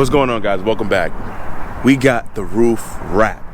What's going on, guys? Welcome back. We got the roof wrapped.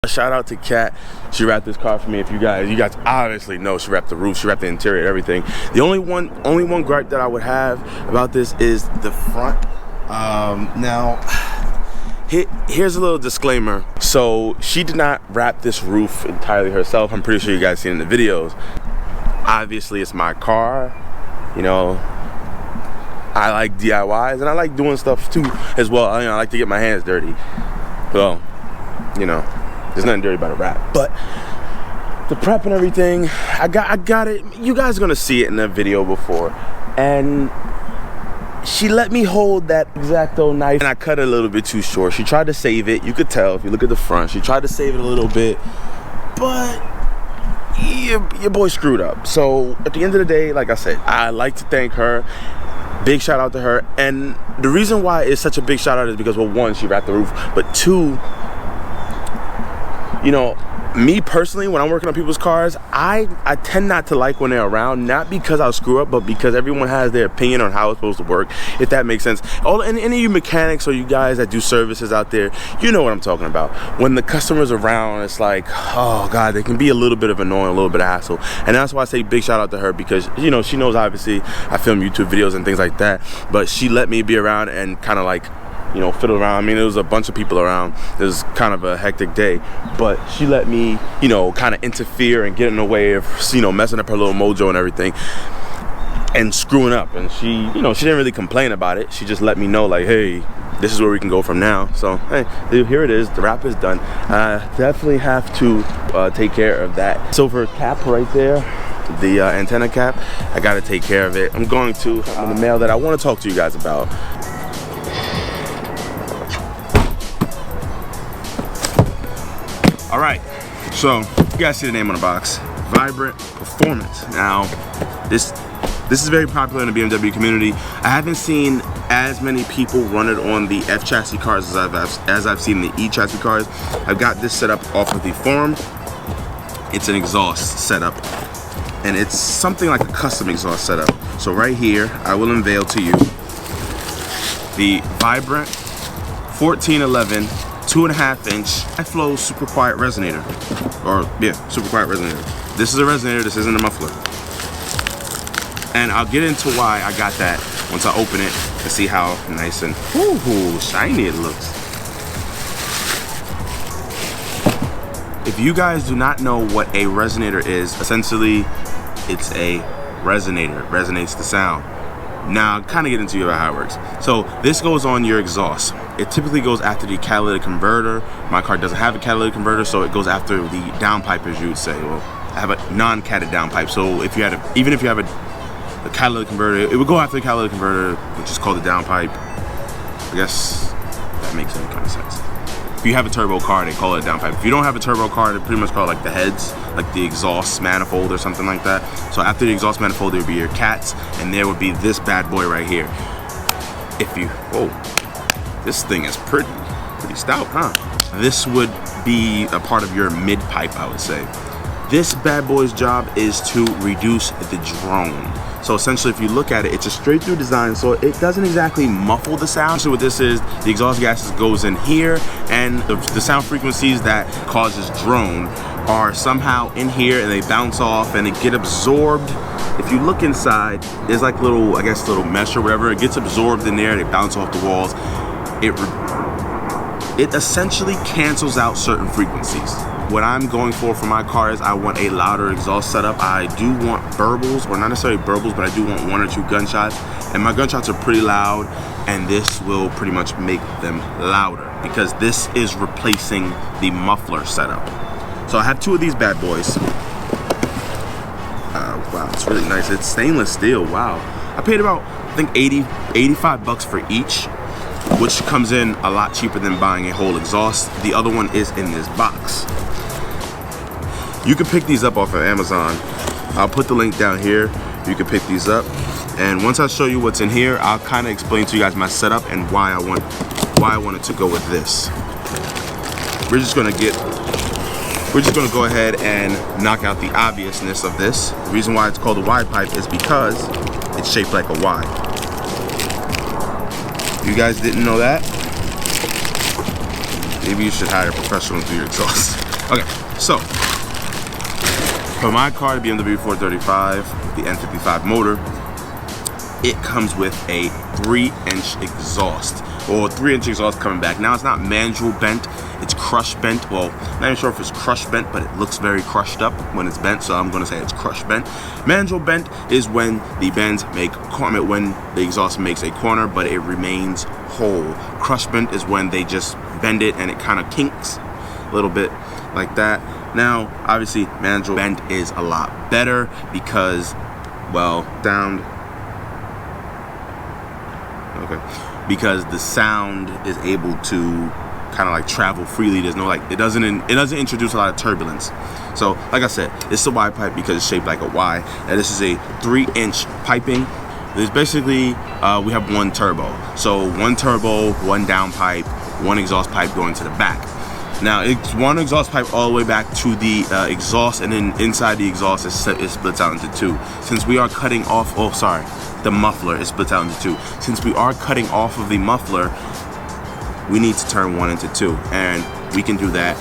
Shout out to Kat. She wrapped this car for me. If you guys obviously know she wrapped the roof, she wrapped the interior, everything. The only one gripe that I would have about this is the front. Now, here's a little disclaimer. So she did not wrap this roof entirely herself. I'm pretty sure you guys seen in the videos. Obviously, it's my car. You know, I like DIYs and I like doing stuff too as well. I like to get my hands dirty. Well, you know. There's nothing dirty about a wrap, but the prep and everything, I got it. You guys are gonna see it in the video before, and she let me hold that X-Acto knife, and I cut it a little bit too short. She tried to save it. You could tell if you look at the front. She tried to save it a little bit, but your boy screwed up. So at the end of the day, like I said, I like to thank her. Big shout out to her, and the reason why it's such a big shout out is because, well, one, she wrapped the roof, but two, you know, me personally, when I'm working on people's cars, I tend not to like when they're around, not because I'll screw up, but because everyone has their opinion on how it's supposed to work, if that makes sense. Any of you mechanics or you guys that do services out there, you know what I'm talking about. When the customer's around, it's like, oh God, they can be a little bit of annoying, a little bit of hassle. And that's why I say big shout out to her, because, you know, she knows obviously I film YouTube videos and things like that, but she let me be around and kind of like, you know, fiddle around. I mean, there was a bunch of people around. It was kind of a hectic day, but she let me, you know, kind of interfere and get in the way of, you know, messing up her little mojo and everything and screwing up. And she, you know, she didn't really complain about it. She just let me know, like, hey, this is where we can go from now. So, hey, here it is. The wrap is done. Definitely have to take care of that silver cap right there. The antenna cap, I got to take care of it. I'm going to mail that I want to talk to you guys about. All right, so you guys see the name on the box, Vibrant Performance. Now, this is very popular in the BMW community. I haven't seen as many people run it on the F chassis cars as I've seen the E chassis cars. I've got this set up off of the forum. It's an exhaust setup, and it's something like a custom exhaust setup. So right here, I will unveil to you the Vibrant 1411 2.5-inch high-flow super quiet resonator, or yeah, super quiet resonator. This is a resonator, this isn't a muffler. And I'll get into why I got that once I open it to see how nice and shiny it looks. If you guys do not know what a resonator is, essentially it's a resonator. It resonates the sound. Now, I'll kind of get into how it works. So this goes on your exhaust. It typically goes after the catalytic converter. My car doesn't have a catalytic converter, so it goes after the downpipe, as you would say. Well, I have a non-catted downpipe, so if you had even if you have a catalytic converter, it would go after the catalytic converter, which is called the downpipe. I guess that makes any kind of sense. If you have a turbo car, they call it a downpipe. If you don't have a turbo car, they pretty much call it like the heads, like the exhaust manifold or something like that. So after the exhaust manifold, there would be your cats, and there would be this bad boy right here. If you, whoa, this thing is pretty stout, huh? This would be a part of your mid pipe, I would say. This bad boy's job is to reduce the drone. So essentially, if you look at it, it's a straight through design, so it doesn't exactly muffle the sound. So what this is, the exhaust gases goes in here, and the sound frequencies that causes drone are somehow in here, and they bounce off and it get absorbed. If you look inside, there's like little, I guess, little mesh or whatever. It gets absorbed in there, they bounce off the walls. It essentially cancels out certain frequencies. What I'm going for my car is I want a louder exhaust setup. I do want burbles, or not necessarily burbles, but I do want 1 or 2 gunshots. And my gunshots are pretty loud, and this will pretty much make them louder because this is replacing the muffler setup. So I have 2 of these bad boys. Wow, it's really nice. It's stainless steel, wow. I paid about, I think 85 bucks for each, which comes in a lot cheaper than buying a whole exhaust. The other one is in this box. You can pick these up off of Amazon. I'll put the link down here. you can pick these up. And once I show you what's in here, I'll kind of explain to you guys my setup and why I wanted to go with this. We're just gonna go ahead and knock out the obviousness of this. The reason why it's called a Y pipe is because it's shaped like a Y. You guys didn't know that? Maybe you should hire a professional to do your exhaust. Okay, so for my car, the BMW 435, the N55 motor, it comes with a 3-inch exhaust, or 3-inch exhaust coming back. Now it's not manual bent, it's crush bent. Well, not even sure if it's crush bent, but it looks very crushed up when it's bent, so I'm gonna say it's crush bent. Manual bent is when the bends make corner, when the exhaust makes a corner, but it remains whole. Crush bent is when they just bend it and it kind of kinks a little bit like that. Now, obviously, manual bent is a lot better because, well, because the sound is able to kind of like travel freely. There's no like, it doesn't introduce a lot of turbulence. So like I said, it's a Y pipe because it's shaped like a Y, and this is a 3-inch piping. There's basically we have one turbo, so one turbo, one downpipe, one exhaust pipe going to the back. Now it's one exhaust pipe all the way back to the exhaust, and then inside the exhaust it splits out into two. Since we are cutting off, the muffler, it splits out into two. Since we are cutting off of the muffler, we need to turn one into two, and we can do that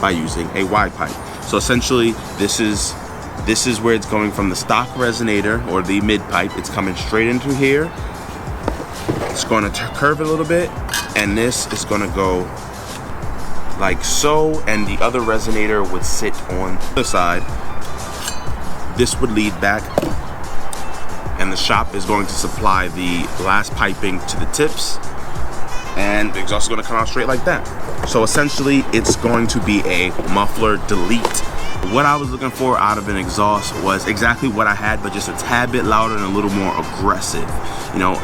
by using a Y pipe. So essentially, this is where it's going from the stock resonator or the mid pipe. It's coming straight into here. It's going to curve it a little bit, and this is going to go like so, and the other resonator would sit on the other side. This would lead back, and the shop is going to supply the glass piping to the tips, and the exhaust is going to come out straight like that. So essentially, it's going to be a muffler delete. What I was looking for out of an exhaust was exactly what I had, but just a tad bit louder and a little more aggressive. You know,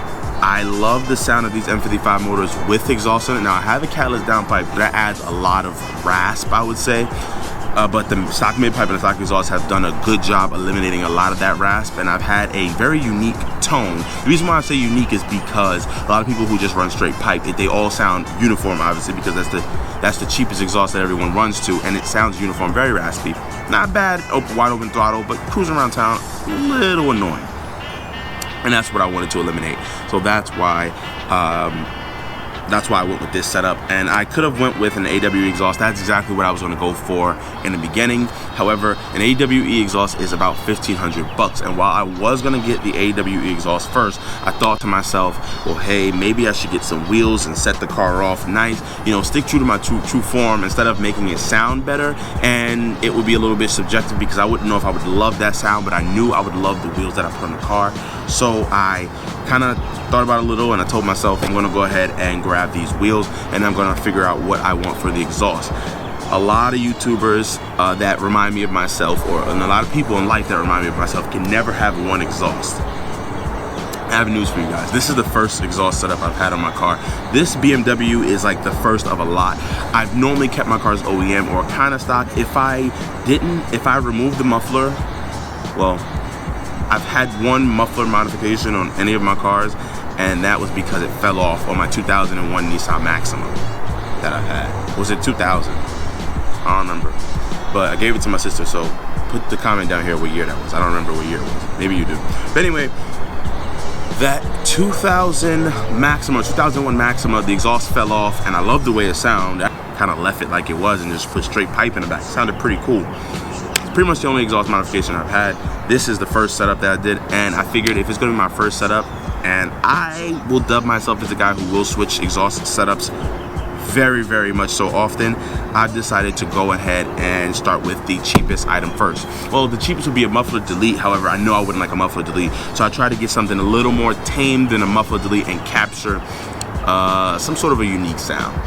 I love the sound of these N55 motors with exhaust in it. Now I have a Catalyst downpipe, but that adds a lot of rasp, I would say. But the stock mid pipe and the stock exhaust have done a good job eliminating a lot of that rasp, and I've had a very unique tone. The reason why I say unique is because a lot of people who just run straight pipe, they all sound uniform, obviously, because that's the cheapest exhaust that everyone runs to, and it sounds uniform, very raspy. Not bad, wide open throttle, but cruising around town, a little annoying. And that's what I wanted to eliminate. So that's why I went with this setup, and I could have went with an AWE exhaust. That's exactly what I was going to go for in the beginning. However, an AWE exhaust is about $1,500, and while I was going to get the AWE exhaust first, I thought to myself, well, hey, maybe I should get some wheels and set the car off nice, you know, stick true to my true form instead of making it sound better. And it would be a little bit subjective because I wouldn't know if I would love that sound, but I knew I would love the wheels that I put on the car. So I kind of thought about it a little, and I told myself I'm going to go ahead and grab these wheels, and I'm going to figure out what I want for the exhaust. A lot of YouTubers that remind me of myself, and a lot of people in life that remind me of myself, can never have one exhaust. I have news for you guys. This is the first exhaust setup I've had on my car. This BMW is like the first of a lot. I've normally kept my cars OEM or kind of stock. If I removed the muffler, well, I've had one muffler modification on any of my cars, and that was because it fell off on my 2001 Nissan Maxima that I had. Was it 2000? I don't remember. But I gave it to my sister, so put the comment down here what year that was. I don't remember what year it was. Maybe you do. But anyway, that 2001 Maxima, the exhaust fell off, and I love the way it sounded. I kind of left it like it was and just put straight pipe in the back. It sounded pretty cool. Pretty much the only exhaust modification I've had. This is the first setup that I did, and I figured if it's gonna be my first setup, and I will dub myself as a guy who will switch exhaust setups very, very much so often, I've decided to go ahead and start with the cheapest item first. Well, the cheapest would be a muffler delete. However, I know I wouldn't like a muffler delete, so I tried to get something a little more tame than a muffler delete and capture some sort of a unique sound.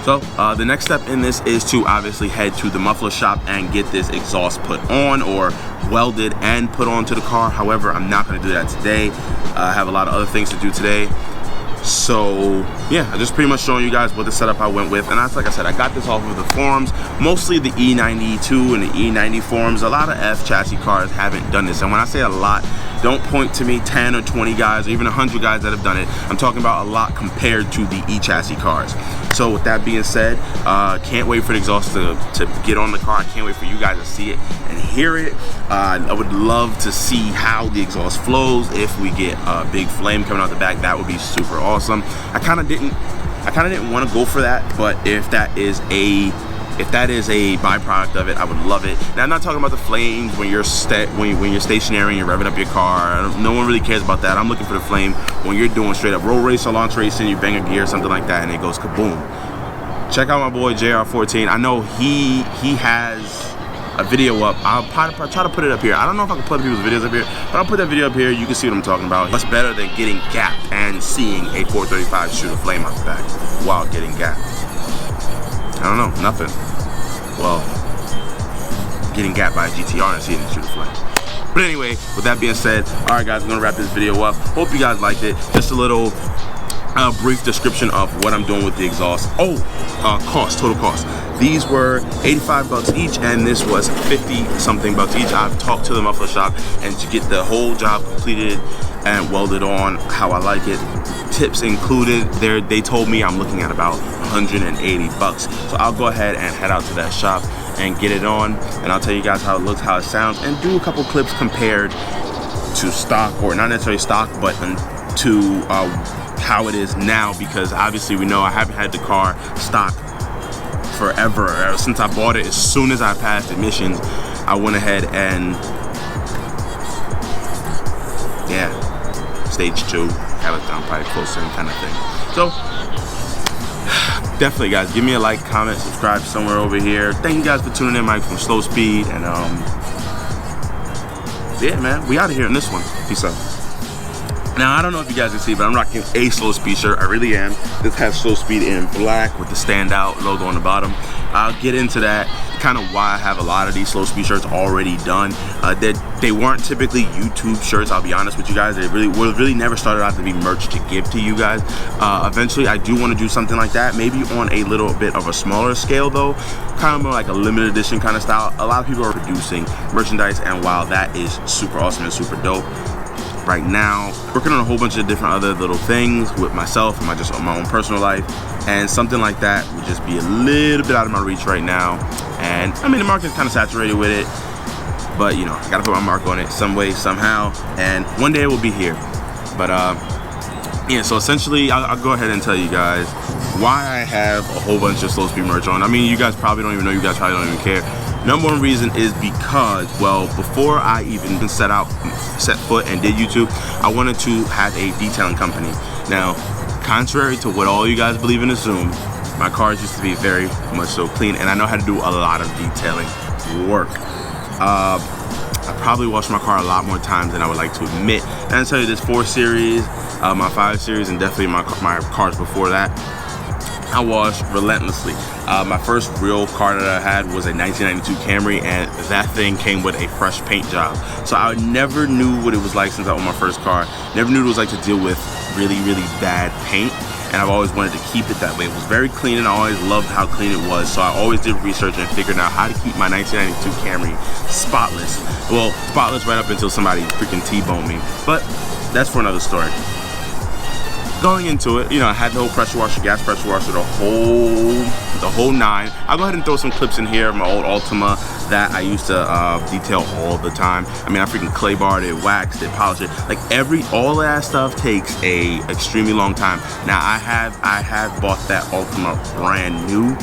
So the next step in this is to obviously head to the muffler shop and get this exhaust put on or welded and put onto the car. However, I'm not going to do that today. I have a lot of other things to do today. So yeah, I just pretty much showing you guys what the setup I went with, and that's like I said, I got this off of the forums, mostly the E92 and the E90 forums. A lot of F chassis cars haven't done this, and when I say a lot, don't point to me 10 or 20 guys or even 100 guys that have done it. I'm talking about a lot compared to the E chassis cars. So with that being said, can't wait for the exhaust to get on the car. I can't wait for you guys to see it and hear it. I would love to see how the exhaust flows. If we get a big flame coming out the back, that would be super awesome. I kind of didn't want to go for that, but if that is a byproduct of it, I would love it. Now, I'm not talking about the flames when you're stationary and you're revving up your car. No one really cares about that. I'm looking for the flame when you're doing straight up road race or launch racing. You bang a gear, something like that, and it goes kaboom. Check out my boy JR14. I know he has a video up. I'll try to put it up here. I don't know if I can put people's videos up here, but I'll put that video up here. You can see what I'm talking about. What's better than getting gapped and seeing a 435 shoot a flame out the back while getting gapped? I don't know, nothing. Well, getting gapped by a GTR and seeing it shoot a flame. But anyway, with that being said, all right guys, we're gonna wrap this video up. Hope you guys liked it. Just a little brief description of what I'm doing with the exhaust. Total cost. These were 85 bucks each, and this was 50 something bucks each. I've talked to the muffler shop, and to get the whole job completed and welded on how I like it, tips included, they told me I'm looking at about 180 bucks. So I'll go ahead and head out to that shop and get it on, and I'll tell you guys how it looks, how it sounds, and do a couple clips compared to stock, or not necessarily stock, but to how it is now, because obviously we know I haven't had the car stock forever. Since I bought it, as soon as I passed emissions, I went ahead and stage 2, have it down probably closer and kind of thing. So definitely guys, give me a like, comment, subscribe somewhere over here. Thank you guys for tuning in, Mike from Slow Speed, and yeah man, we out of here in this one. Peace out. Now, I don't know if you guys can see, but I'm rocking a Slow Speed shirt. I really am. This has Slow Speed in black with the standout logo on the bottom. I'll get into that, kind of why I have a lot of these Slow Speed shirts already done. They weren't typically YouTube shirts, I'll be honest with you guys. They really never started out to be merch to give to you guys. Eventually, I do want to do something like that, maybe on a little bit of a smaller scale though, kind of more like a limited edition kind of style. A lot of people are producing merchandise, and while that is super awesome and super dope, right now working on a whole bunch of different other little things with myself and my own personal life, and something like that would just be a little bit out of my reach right now. And I mean, the market's kind of saturated with it, but you know, I gotta put my mark on it some way, somehow, and one day it will be here. But yeah, so essentially I'll go ahead and tell you guys why I have a whole bunch of Slow Speed merch on. I mean, you guys probably don't even know, you guys probably don't even care. Number one reason is because, well, before I even set foot and did YouTube, I wanted to have a detailing company. Now, contrary to what all you guys believe and assume, my cars used to be very much so clean, and I know how to do a lot of detailing work. I probably washed my car a lot more times than I would like to admit. And I'll tell you, this 4 Series, my 5 Series, and definitely my cars before that, I washed relentlessly. My first real car that I had was a 1992 Camry, and that thing came with a fresh paint job. So I never knew what it was like since I owned my first car. Never knew what it was like to deal with really, really bad paint, and I've always wanted to keep it that way. It was very clean, and I always loved how clean it was. So I always did research and figured out how to keep my 1992 Camry spotless. Well, spotless right up until somebody freaking T-boned me, but that's for another story. Going into it, you know, I had the whole pressure washer, gas pressure washer, the whole 9. I'll go ahead and throw some clips in here of my old Altima that I used to detail all the time. I mean, I freaking clay barred it, waxed it, polished it. Like all of that stuff takes a extremely long time. Now I have bought that Altima brand new,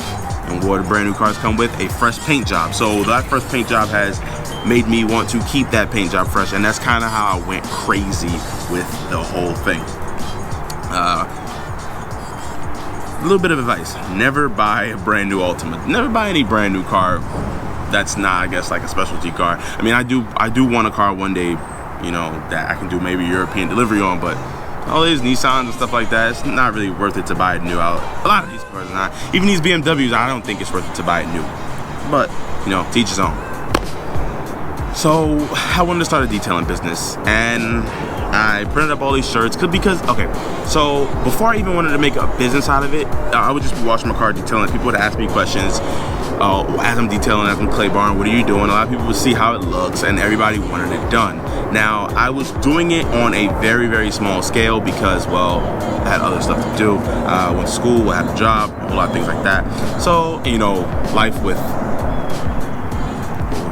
and what the brand new cars come with, a fresh paint job. So that fresh paint job has made me want to keep that paint job fresh, and that's kind of how I went crazy with the whole thing. A little bit of advice: never buy a brand new Altima. Never buy any brand new car that's not, I guess, like a specialty car. I mean, I do want a car one day, you know, that I can do maybe European delivery on, but all these Nissans and stuff like that, it's not really worth it to buy it new. A lot of these cars are not. Even these BMWs, I don't think it's worth it to buy it new. But, you know, to each his own. So I wanted to start a detailing business, and I printed up all these shirts because okay, so before I even wanted to make a business out of it, I would just be washing my car detailing. People would ask me questions as I'm detailing, as I'm clay barring, what are you doing? A lot of people would see how it looks, and everybody wanted it done. Now, I was doing it on a very, very small scale because, well, I had other stuff to do. I went to school, I had a job, a whole lot of things like that. So, you know, life with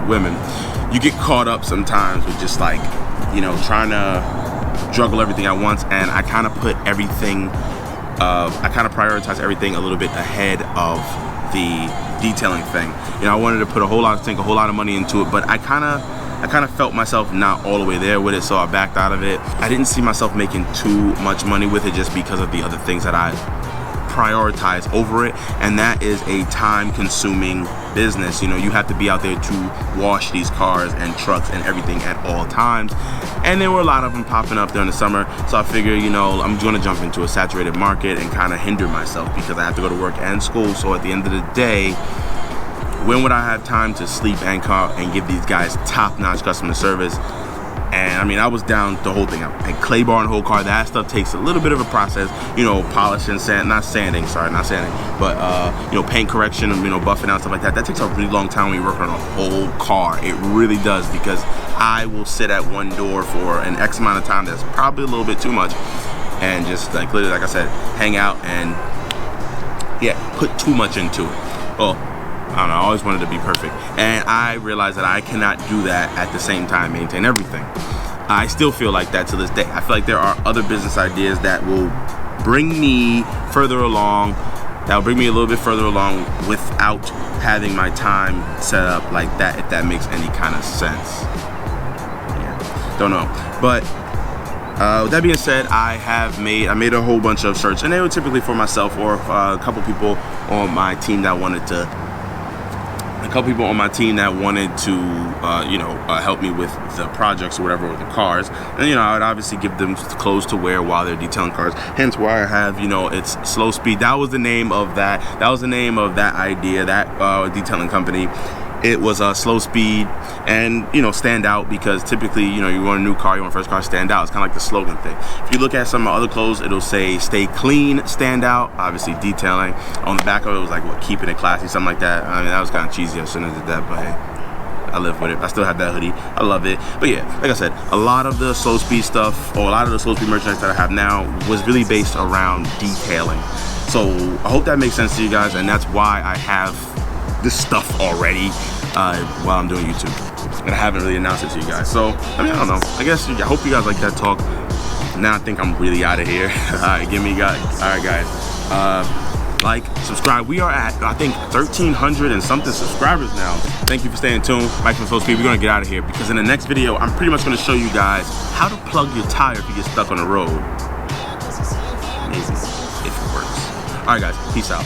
women, you get caught up sometimes with just like, you know, trying to juggle everything at once, and I kind of put everything, I kind of prioritize everything a little bit ahead of the detailing thing. You know, I wanted to put a whole lot of money into it, but I kind of felt myself not all the way there with it, so I backed out of it. I didn't see myself making too much money with it just because of the other things that I prioritize over it, and that is a time-consuming business. You know, you have to be out there to wash these cars and trucks and everything at all times, and there were a lot of them popping up during the summer, so I figured, you know, I'm gonna jump into a saturated market and kind of hinder myself because I have to go to work and school. So at the end of the day, when would I have time to sleep and give these guys top-notch customer service? And I mean, I was down the whole thing. I clay bar the whole car. That stuff takes a little bit of a process, you know, polishing, not sanding, but you know, paint correction, you know, buffing out, stuff like that. That takes a really long time when you're working on a whole car. It really does, because I will sit at one door for an X amount of time that's probably a little bit too much, and just like literally, like I said, hang out and yeah, put too much into it. Well, I don't know, I always wanted to be perfect, and I realized that I cannot do that at the same time maintain everything. I still feel like that to this day. I feel like there are other business ideas that will bring me further along, that will bring me a little bit further along without having my time set up like that, if that makes any kind of sense. Yeah, don't know. But with that being said, I made a whole bunch of shirts, and they were typically for myself or a couple people on my team that wanted to help me with the projects or whatever, or the cars. And, you know, I would obviously give them clothes to wear while they're detailing cars. Hence why I have, you know, it's Slow Speed. That was the name of that. That was the name of that idea, that detailing company. It was Slow Speed, and, you know, stand out, because typically, you know, you want a new car, you want a first car, stand out. It's kind of like the slogan thing. If you look at some of my other clothes, it'll say stay clean, stand out, obviously detailing. On the back of it was like, what, keeping it classy, something like that. I mean, that was kind of cheesy. I shouldn't have did that, but hey, I live with it. I still have that hoodie. I love it. But yeah, like I said, a lot of the Slow Speed stuff, or a lot of the Slow Speed merchandise that I have now, was really based around detailing. So I hope that makes sense to you guys, and that's why I have this stuff already while I'm doing YouTube, and I haven't really announced it to you guys. So I mean, I don't know, I guess I hope you guys like that talk. Now I think I'm really out of here. All right, guys, like, subscribe. We are at, I think, 1,300 and something subscribers now. Thank you for staying tuned. Mike from Slow Speed. We're gonna get out of here, because in the next video I'm pretty much gonna show you guys how to plug your tire if you get stuck on the road. Maybe, if it works. All right, guys, peace out.